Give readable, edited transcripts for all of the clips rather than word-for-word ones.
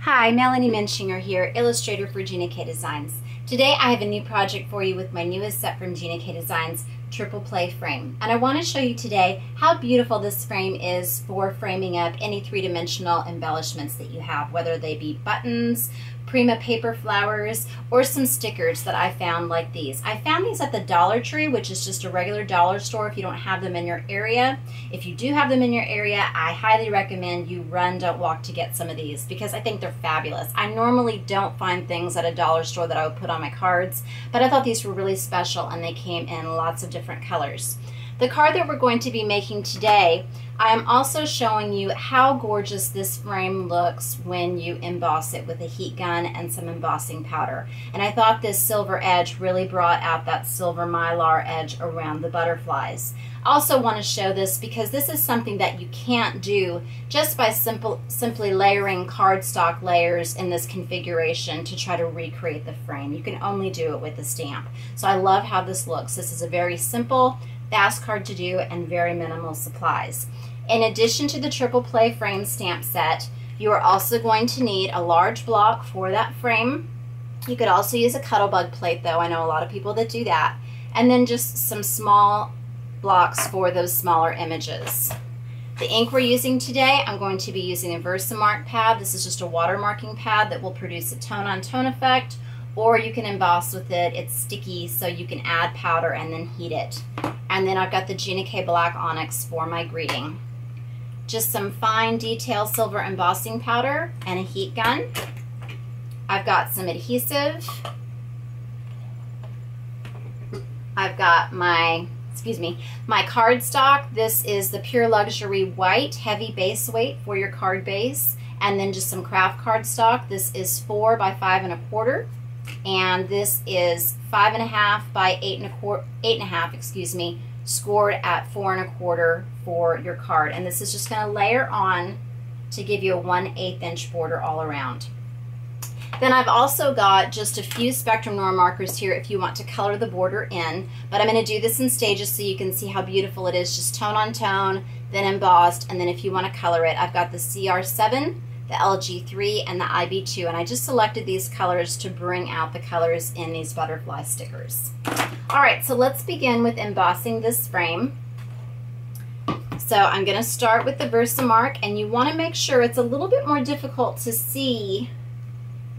Hi, Melanie Muenchinger here, illustrator for Gina K Designs. Today I have a new project for you with my newest set from Gina K Designs, Triple Play Frame. And I want to show you today how beautiful this frame is for framing up any three-dimensional embellishments that you have, whether they be buttons, Prima paper flowers, or some stickers that I found like these. I found these at the Dollar Tree, which is just a regular dollar store if you don't have them in your area. If you do have them in your area, I highly recommend you run, don't walk to get some of these because I think they're fabulous. I normally don't find things at a dollar store that I would put on my cards, but I thought these were really special and they came in lots of different colors. The card that we're going to be making today, I am also showing you how gorgeous this frame looks when you emboss it with a heat gun and some embossing powder. And I thought this silver edge really brought out that silver mylar edge around the butterflies. I also want to show this because this is something that you can't do just by simply layering cardstock layers in this configuration to try to recreate the frame. You can only do it with a stamp. So I love how this looks. This is a very simple, fast card to do and very minimal supplies. In addition to the Triple Play frame stamp set, you are also going to need a large block for that frame. You could also use a Cuttlebug plate though, I know a lot of people that do that. And then just some small blocks for those smaller images. The ink we're using today, I'm going to be using a Versamark pad. This is just a watermarking pad that will produce a tone-on-tone effect, or you can emboss with it. It's sticky, so you can add powder and then heat it. And then I've got the Gina K Black Onyx for my greeting. Just some fine detail silver embossing powder and a heat gun. I've got some adhesive. I've got my cardstock. This is the Pure Luxury White, heavy base weight for your card base. And then just some craft cardstock. This is 4 by 5 1/4. And this is 5 1/2 by 8 1/2, excuse me, scored at 4 1/4 for your card. And this is just going to layer on to give you a 1/8 inch border all around. Then I've also got just a few Spectrum Noir markers here if you want to color the border in, but I'm going to do this in stages so you can see how beautiful it is, just tone on tone, then embossed, and then if you want to color it, I've got the CR7, the LG3, and the IB2, and I just selected these colors to bring out the colors in these butterfly stickers. Alright, so let's begin with embossing this frame. So I'm going to start with the Versamark, and you want to make sure it's a little bit more difficult to see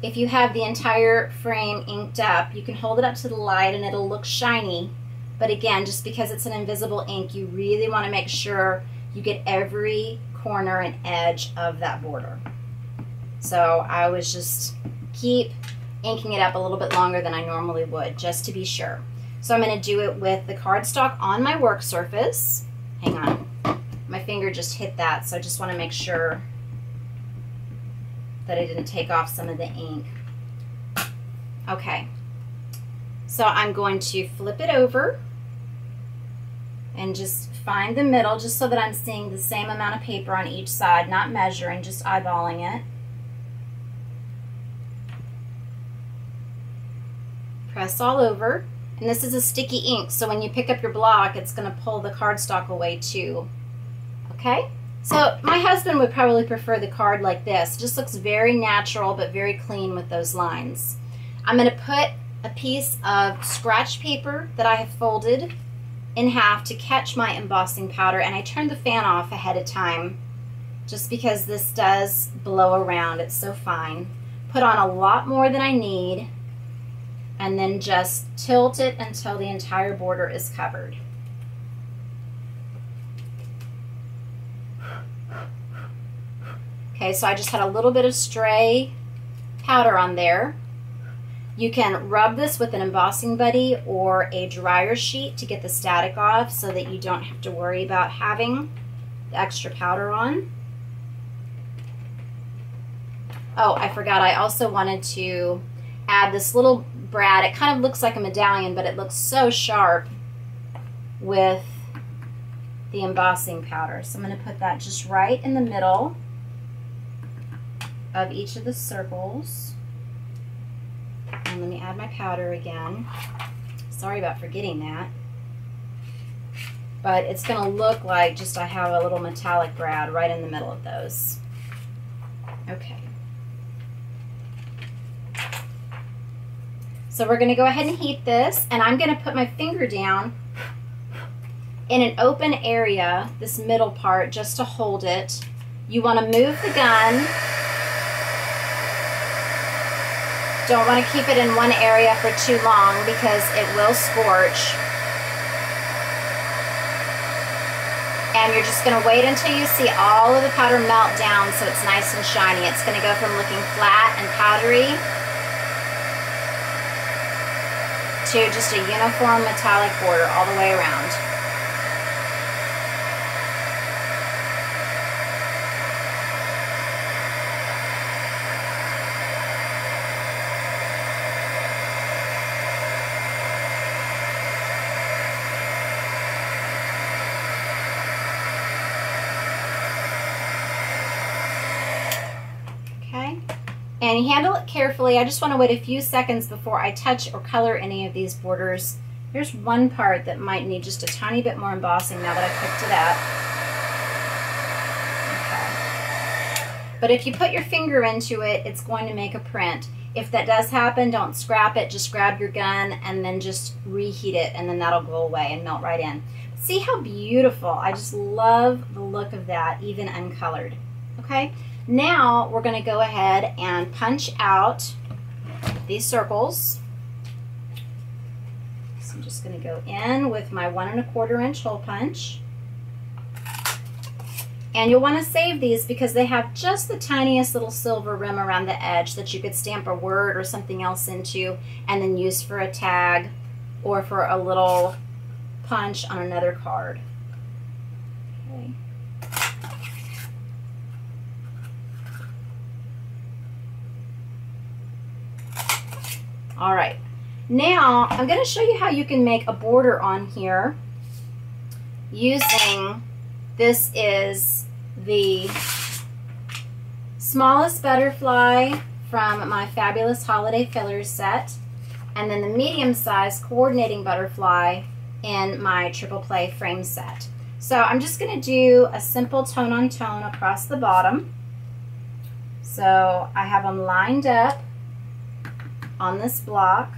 if you have the entire frame inked up. You can hold it up to the light and it'll look shiny, but again, just because it's an invisible ink, you really want to make sure you get every corner and edge of that border. So I was just keep inking it up a little bit longer than I normally would, just to be sure. So I'm going to do it with the cardstock on my work surface. Hang on, my finger just hit that, so I just want to make sure that I didn't take off some of the ink. Okay, so I'm going to flip it over and just find the middle, just so that I'm seeing the same amount of paper on each side, not measuring, just eyeballing it. Press all over, and this is a sticky ink, so when you pick up your block, it's going to pull the cardstock away too. Okay? So my husband would probably prefer the card like this. It just looks very natural but very clean with those lines. I'm going to put a piece of scratch paper that I have folded in half to catch my embossing powder, and I turned the fan off ahead of time just because this does blow around. It's so fine. Put on a lot more than I need, and then just tilt it until the entire border is covered. Okay, so I just had a little bit of stray powder on there. You can rub this with an embossing buddy or a dryer sheet to get the static off so that you don't have to worry about having the extra powder on. Oh, I forgot, I also wanted to add this little brad. It kind of looks like a medallion, but it looks so sharp with the embossing powder. So I'm going to put that just right in the middle of each of the circles. And let me add my powder again. Sorry about forgetting that. But it's going to look like just I have a little metallic brad right in the middle of those. Okay. So we're going to go ahead and heat this, and I'm going to put my finger down in an open area, this middle part, just to hold it. You want to move the gun. Don't want to keep it in one area for too long because it will scorch. And you're just going to wait until you see all of the powder melt down so it's nice and shiny. It's going to go from looking flat and powdery to just a uniform metallic border all the way around. And you handle it carefully. I just want to wait a few seconds before I touch or color any of these borders. Here's one part that might need just a tiny bit more embossing now that I've picked it up. Okay. But if you put your finger into it, it's going to make a print. If that does happen, don't scrap it. Just grab your gun and then just reheat it, and then that'll go away and melt right in. See how beautiful. I just love the look of that, even uncolored. Okay. Now we're going to go ahead and punch out these circles. So I'm just going to go in with my 1 1/4 inch hole punch. And you'll want to save these because they have just the tiniest little silver rim around the edge that you could stamp a word or something else into and then use for a tag or for a little punch on another card. Okay. All right, now I'm going to show you how you can make a border on here using, this is the smallest butterfly from my Fabulous Holiday Fillers set, and then the medium-sized coordinating butterfly in my Triple Play frame set. So I'm just going to do a simple tone-on-tone across the bottom. So I have them lined up on this block.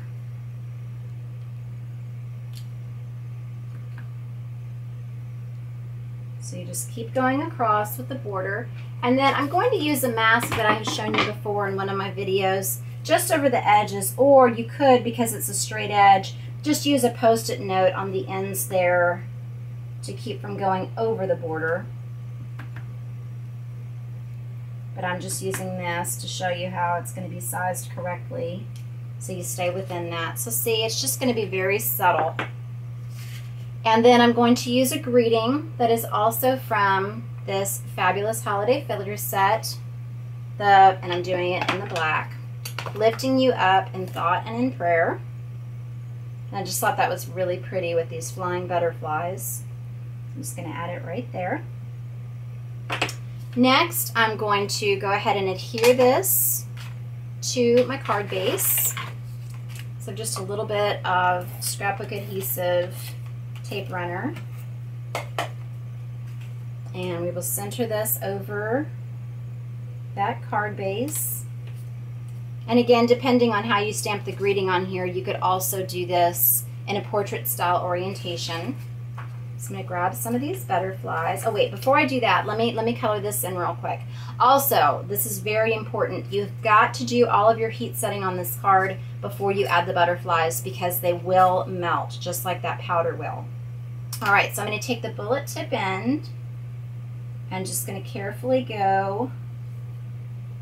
So you just keep going across with the border, and then I'm going to use a mask that I have shown you before in one of my videos just over the edges, or you could, because it's a straight edge, just use a post-it note on the ends there to keep from going over the border. But I'm just using this to show you how it's going to be sized correctly, so you stay within that. So see, it's just going to be very subtle. And then I'm going to use a greeting that is also from this Fabulous Holiday Fillers set, and I'm doing it in the black, lifting you up in thought and in prayer. And I just thought that was really pretty with these flying butterflies. I'm just going to add it right there. Next, I'm going to go ahead and adhere this to my card base. So just a little bit of scrapbook adhesive tape runner. And we will center this over that card base. And again, depending on how you stamp the greeting on here, you could also do this in a portrait style orientation. So I'm going to grab some of these butterflies. Oh wait, before I do that, let me color this in real quick. Also, this is very important. You've got to do all of your heat setting on this card before you add the butterflies, because they will melt just like that powder will. All right, so I'm going to take the bullet tip end and just going to carefully go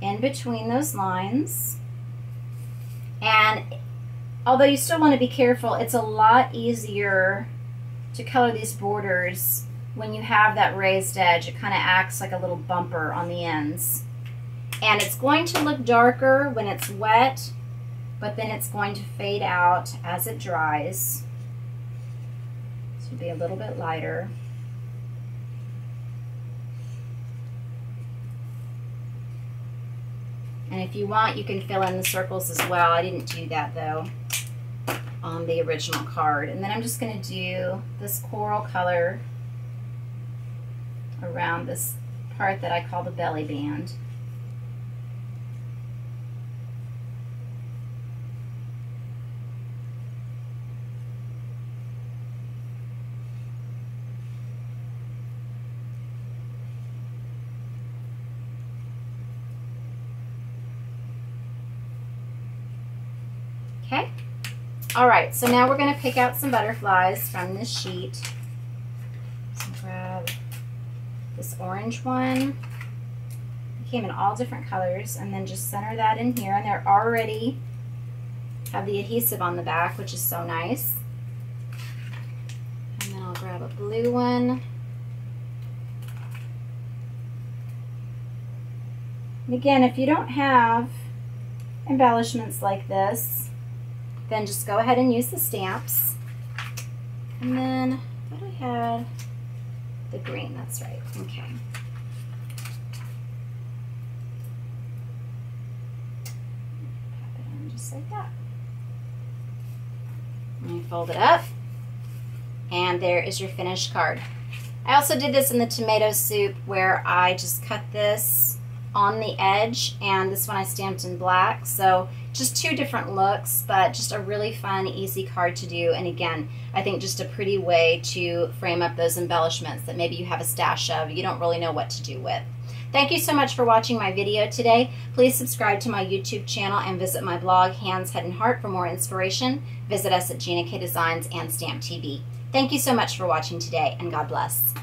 in between those lines. And although you still want to be careful, it's a lot easier to color these borders when you have that raised edge. It kind of acts like a little bumper on the ends. And it's going to look darker when it's wet, but then it's going to fade out as it dries. This will be a little bit lighter. And if you want, you can fill in the circles as well. I didn't do that though on the original card. And then I'm just going to do this coral color around this part that I call the belly band. Okay. All right, so now we're going to pick out some butterflies from this sheet. So grab this orange one. It came in all different colors, and then just center that in here, and they're already have the adhesive on the back, which is so nice. And then I'll grab a blue one. And again, if you don't have embellishments like this, then just go ahead and use the stamps. And then, I thought I had the green, that's right, okay. Pop it on just like that. And you fold it up, and there is your finished card. I also did this in the tomato soup where I just cut this on the edge, and this one I stamped in black. So just two different looks, but just a really fun, easy card to do. And again, I think just a pretty way to frame up those embellishments that maybe you have a stash of, you don't really know what to do with. Thank you so much for watching my video today. Please subscribe to my YouTube channel and visit my blog, Hands, Head, and Heart, for more inspiration. Visit us at Gina K Designs and Stamp TV. Thank you so much for watching today, and God bless.